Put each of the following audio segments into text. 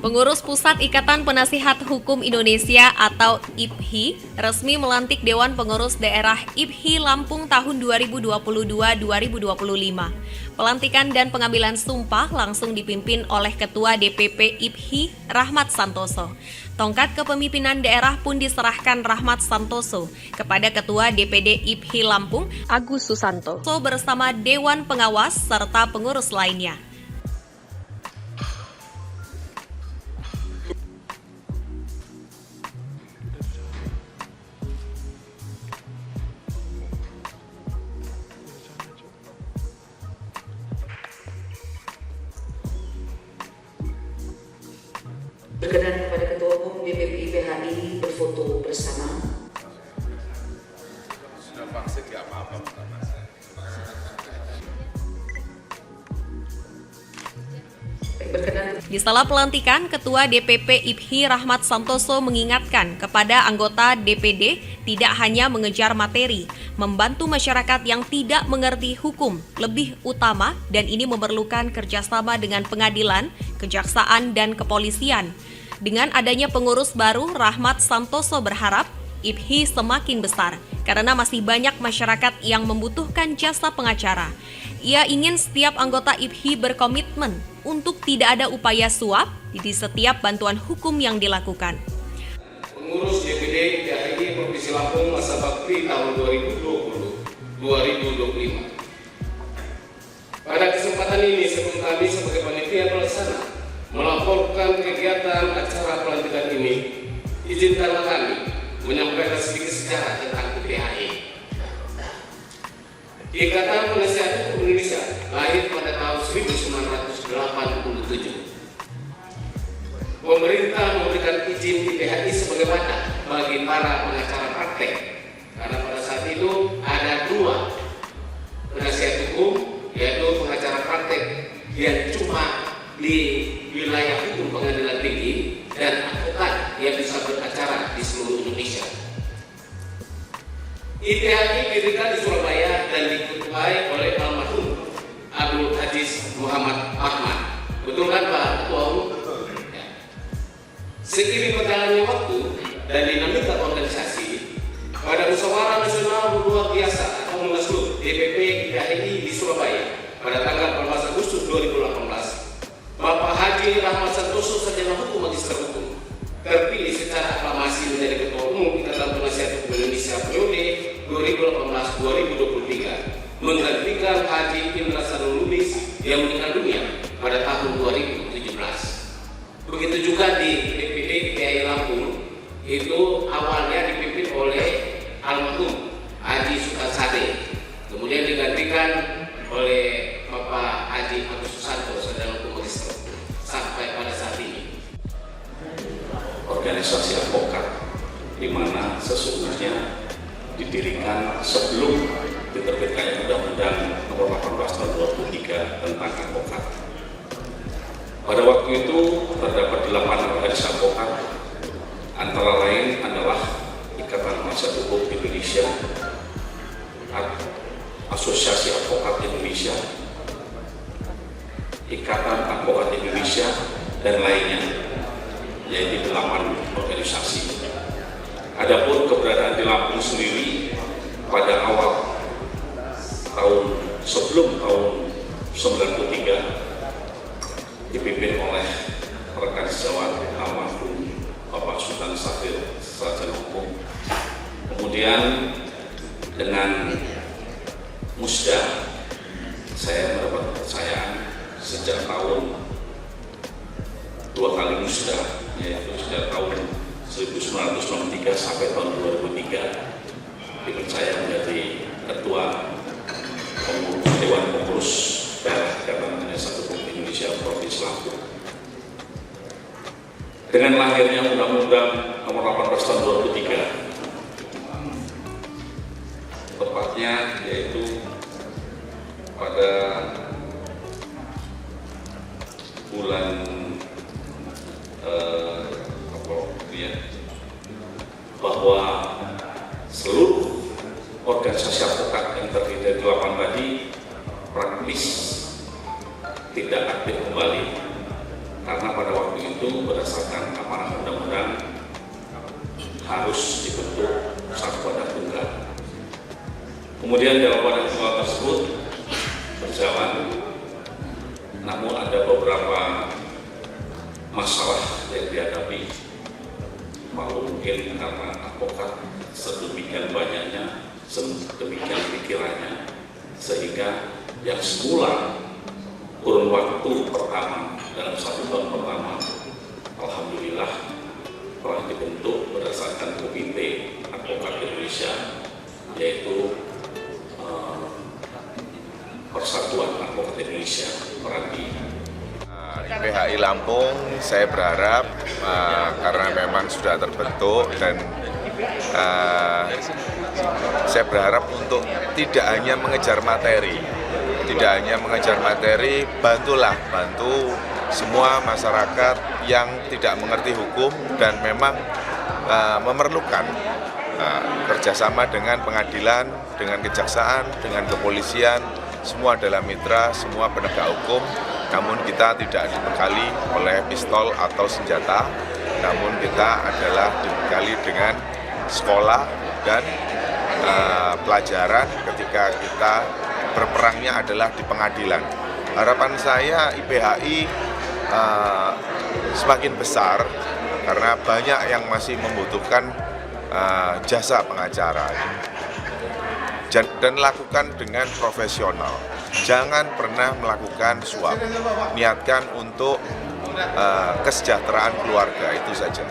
Pengurus Pusat Ikatan Penasihat Hukum Indonesia atau IPHI resmi melantik Dewan Pengurus Daerah IPHI Lampung tahun 2022-2025. Pelantikan dan pengambilan sumpah langsung dipimpin oleh Ketua DPP IPHI Rahmat Santoso. Tongkat kepemimpinan daerah pun diserahkan Rahmat Santoso kepada Ketua DPD IPHI Lampung Agus Susanto bersama Dewan Pengawas serta pengurus lainnya. Berkenan kepada Ketua Umum DPP IPHI berfoto bersama. Sudah vaksin nggak apa-apa. Di sela pelantikan, Ketua DPP IPHI Rahmat Santoso mengingatkan kepada anggota DPD tidak hanya mengejar materi, membantu masyarakat yang tidak mengerti hukum lebih utama dan ini memerlukan kerjasama dengan pengadilan, kejaksaan, dan kepolisian. Dengan adanya pengurus baru, Rahmat Santoso berharap IPHI semakin besar karena masih banyak masyarakat yang membutuhkan jasa pengacara. Ia ingin setiap anggota IPHI berkomitmen untuk tidak ada upaya suap di setiap bantuan hukum yang dilakukan. Pengurus DPD IPHI Provinsi Lampung masa bakti tahun 2020-2025. Pada kesempatan ini, sebelum kami sebagai panitia pelaksana melaporkan kegiatan acara pelantikan ini, izinkanlah kami menyampaikan sedikit sejarah tentang IPHI. Ikatan Penasihat Hukum Indonesia lahir pada tahun 1987. Pemerintah memberikan izin IPHI sebagai wadah bagi para pengacara praktek, karena pada saat itu ada dua penasihat hukum, yaitu pengacara praktek yang cuma di wilayah hukum pengadilan tinggi dan advokat yang bisa beracara di seluruh Indonesia. IPHI didirikan di Surabaya dan diketuai oleh almarhum Abdul Aziz Muhammad Ahmad. Betul kan Pak Ketua Umum? Ya. Seiring berjalannya waktu dan dinamika organisasi, pada musyawarah nasional luar biasa atau Munaslup DPP IPHI di Surabaya pada tanggal 14 Agustus 2018, Bapak Haji Rahmat Santoso, sarjana hukum magister hukum, terpilih secara aklamasi menjadi Ketua Umum Ikatan Penasihat Hukum Indonesia periode 2018-2023, menggantikan Haji Indra Sanul Lubis yang meninggal dunia pada tahun 2017. Begitu juga di DPD IPHI Lampung, itu awalnya dipimpin oleh almarhum Haji Sukarsade, kemudian digantikan oleh Bapak Haji Agus Susanto, sarjana hukum magister, sampai pada saat ini. Organisasi advokat di mana sesungguhnya didirikan sebelum diterbitkannya Undang-Undang Nomor 18 Tahun 2003 tentang advokat. Pada waktu itu terdapat 8 organisasi advokat, antara lain adalah Ikatan Penasihat Hukum Indonesia, Asosiasi Advokat Indonesia, Ikatan Advokat Indonesia, dan lainnya, yaitu 8 organisasi. Adapun keberadaan di Lampung sendiri pada awal sebelum tahun 93 dipimpin oleh rekan sejawat almarhum Bapak Sultan Syahrir, sarjana hukum. Kemudian dengan musda saya mendapat kepercayaan sejak tahun 2 kali musda, yaitu sejak tahun 1993 sampai tahun 2003 dipercaya menjadi Ketua Dewan Pengurus Daerah Ikatan Penasihat Hukum Indonesia Provinsi Lampung. Dengan lahirnya Undang-Undang Nomor 18 Tahun 2003, tepatnya yaitu pada bulan bahwa seluruh organisasi advokat yang terdiri dari 8 tadi praktis tidak aktif kembali karena pada waktu itu itu berdasarkan amanah undang-undang harus dibentuk satu wadah tunggal. Kemudian dalam wadah tunggal tersebut berjalan, namun ada beberapa masalah yang dihadapi, malu mungkin karena advokat sedemikian banyaknya, sedemikian pikirannya, sehingga yang semula kurun waktu pertama dalam 1 tahun pertama, alhamdulillah telah dibentuk berdasarkan Komite Advokat Indonesia, yaitu Persatuan Advokat Indonesia Peradi. IPHI Lampung, saya berharap karena memang sudah terbentuk dan saya berharap untuk tidak hanya mengejar materi, bantu semua masyarakat yang tidak mengerti hukum dan memang memerlukan kerjasama dengan pengadilan, dengan kejaksaan, dengan kepolisian, semua adalah mitra, semua penegak hukum. Namun kita tidak dibekali oleh pistol atau senjata, namun kita adalah dibekali dengan sekolah dan pelajaran ketika kita berperangnya adalah di pengadilan. Harapan saya IPHI semakin besar karena banyak yang masih membutuhkan jasa pengacara. Dan lakukan dengan profesional. Jangan pernah melakukan suap. Niatkan untuk kesejahteraan keluarga, itu saja.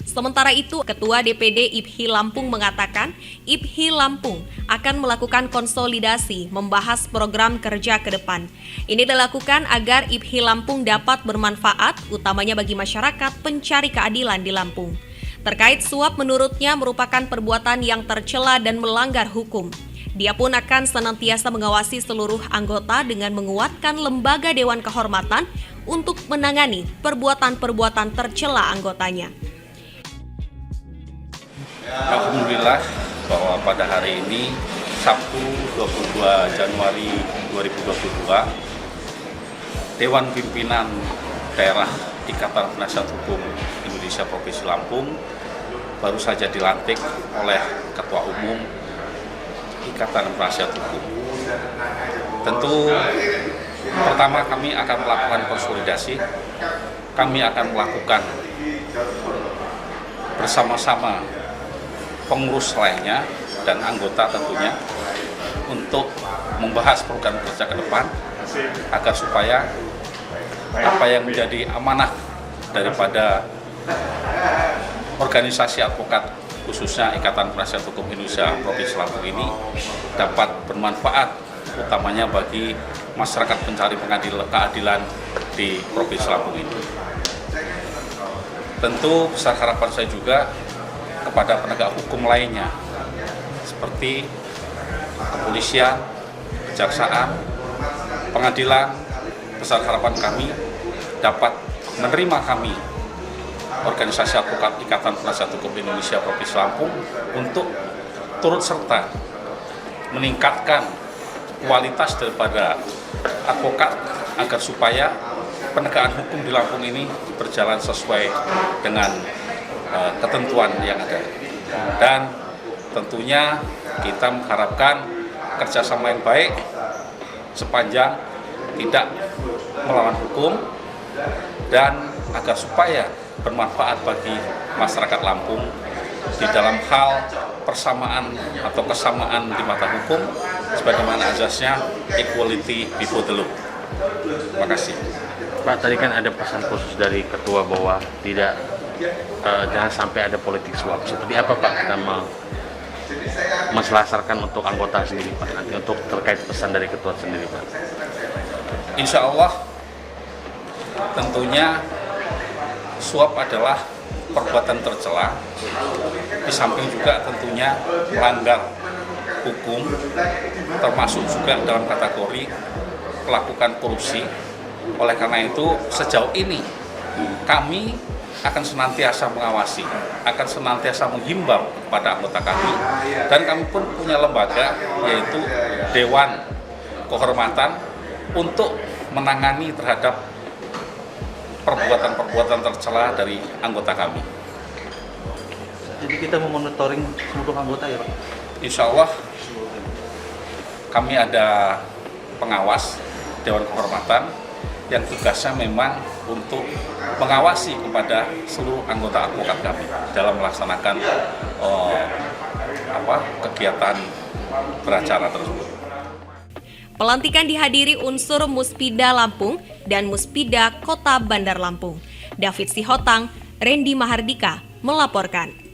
Sementara itu, Ketua DPD IPHI Lampung mengatakan IPHI Lampung akan melakukan konsolidasi membahas program kerja ke depan. Ini dilakukan agar IPHI Lampung dapat bermanfaat, utamanya bagi masyarakat pencari keadilan di Lampung. Terkait suap, menurutnya merupakan perbuatan yang tercela dan melanggar hukum. Dia pun akan senantiasa mengawasi seluruh anggota dengan menguatkan lembaga Dewan Kehormatan untuk menangani perbuatan-perbuatan tercela anggotanya. Alhamdulillah bahwa pada hari ini, Sabtu 22 Januari 2022, Dewan Pimpinan Daerah Ikatan Penasihat Hukum Indonesia Provinsi Lampung baru saja dilantik oleh Ketua Umum Ikatan Penasihat Hukum. Tentu pertama kami akan melakukan konsolidasi, kami akan melakukan bersama-sama pengurus lainnya dan anggota tentunya untuk membahas program kerja ke depan agar supaya apa yang menjadi amanah daripada organisasi advokat khususnya Ikatan Penasihat Hukum Indonesia Provinsi Lampung ini dapat bermanfaat utamanya bagi masyarakat pencari keadilan di Provinsi Lampung ini. Tentu besar harapan saya juga kepada penegak hukum lainnya seperti kepolisian, kejaksaan, pengadilan. Besar harapan kami dapat menerima kami organisasi advokat Ikatan Penasihat Hukum Indonesia Provinsi Lampung untuk turut serta meningkatkan kualitas daripada advokat agar supaya penegakan hukum di Lampung ini berjalan sesuai dengan ketentuan yang ada. Dan tentunya kita mengharapkan kerjasama yang baik sepanjang tidak melawan hukum dan agar supaya bermanfaat bagi masyarakat Lampung di dalam hal persamaan atau kesamaan di mata hukum sebagaimana azasnya equality before the law. Terima kasih. Pak, tadi kan ada pesan khusus dari Ketua bahwa jangan sampai ada politik suap. Seperti apa Pak kita menselasarkan untuk anggota sendiri Pak, nanti untuk terkait pesan dari Ketua sendiri Pak? Insya Allah tentunya suap adalah perbuatan tercela, di samping juga tentunya melanggar hukum, termasuk juga dalam kategori melakukan korupsi. Oleh karena itu sejauh ini kami akan senantiasa mengawasi, akan senantiasa menghimbau kepada anggota kami, dan kami pun punya lembaga yaitu Dewan Kehormatan untuk menangani terhadap perbuatan-perbuatan tercela dari anggota kami. Jadi kita memonitoring seluruh anggota ya Pak? Insya Allah kami ada pengawas Dewan Kehormatan yang tugasnya memang untuk mengawasi kepada seluruh anggota advokat kami dalam melaksanakan kegiatan beracara tersebut. Pelantikan dihadiri unsur Muspida Lampung dan Muspida Kota Bandar Lampung. David Sihotang, Randy Mahardika melaporkan.